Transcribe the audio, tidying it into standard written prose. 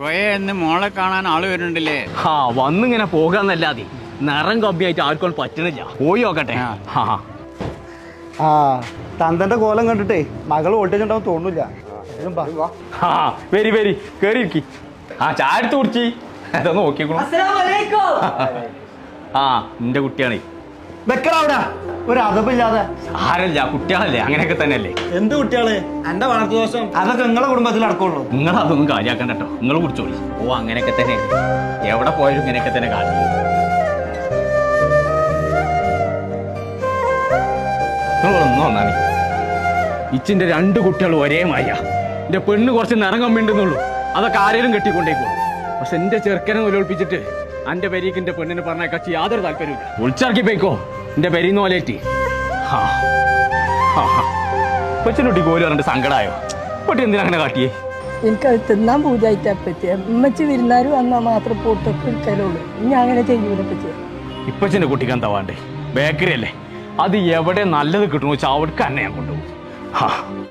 എന്ന് മോളെ കാണാൻ ആള് വരുന്നുണ്ടല്ലേ? ആ വന്നിങ്ങനെ പോകാന്നല്ലാതെ നിറം കമ്മിയായിട്ട് ആർക്കും പറ്റണില്ല. പോയി നോക്കട്ടെ. ആ തന്തന്റെ കോലം കണ്ടിട്ടേ മകൾ വോൾട്ടേജ് ഉണ്ടാവും തോന്നില്ല. ആ വരി വരി കേറി ഇരിക്കി. ആ ചായ എടുത്ത് കുടിച്ചി അതൊന്ന് നോക്കിക്കോളൂ. ആ നിന്റെ കുട്ടിയാണേ. വെക്കടാ ഒരു അതപ്പില്ലാതെ. ആരല്ല കുട്ടികളല്ലേ, അങ്ങനെയൊക്കെ തന്നെയല്ലേ. എന്ത് കുട്ടികള്? എന്റെ വളർത്തു ദോഷം അതൊക്കെ നിങ്ങളെ കുടുംബത്തിൽ നടക്കുള്ളൂ. നിങ്ങൾ അതൊന്നും കാര്യാക്കണ്ട കേട്ടോ. നിങ്ങൾ കുടിച്ചോളി. ഓ അങ്ങനെയൊക്കെ തന്നെ എവിടെ പോയാലും ഇങ്ങനെയൊക്കെ തന്നെ കാര്യം. നിങ്ങളൊന്നും ഒന്നാണ് ഇച്ചിന്റെ 2 കുട്ടികൾ ഒരേ മായ. എന്റെ പെണ്ണ് കുറച്ച് നിറം കമ്മിണ്ടെന്നുള്ളൂ, അതൊക്കെ ആരെങ്കിലും കെട്ടിക്കൊണ്ടേക്കോളൂ. പക്ഷെ എന്റെ ചെറുക്കനെ ഒലിപ്പിച്ചിട്ട് എന്റെ പെരീക്ക് എന്റെ പെണ്ണിന് പറഞ്ഞേക്കാച്ച് യാതൊരു താല്പര്യമില്ല. ഒളിച്ചിറക്കി പോയിക്കോ എന്റെ പെരീന്ന് പോലേറ്റി. കൊച്ചിനുട്ടി കോലി പറഞ്ഞിട്ട് സങ്കടമായോ? പൊട്ടി എന്തിനാ അങ്ങനെ കാട്ടിയേ? എനിക്കത് തിന്നാൻ പൂജായിട്ടാ പറ്റിയ ഉമ്മച്ചി വിരുന്നാരും വന്നാൽ മാത്രം പോത്തൊക്കെ എടുക്കലുള്ളൂ. ഇനി അങ്ങനെ ചെയ്യൂല പറ്റിയ. ഇപ്പച്ചന്റെ കുട്ടിക്ക് എന്താ വേണ്ടേ? ബേക്കറി അല്ലേ, അത് എവിടെ നല്ലത് കിട്ടണോ വെച്ചാൽ അവിടേക്ക് തന്നെ ഞാൻ കൊണ്ടുപോകും.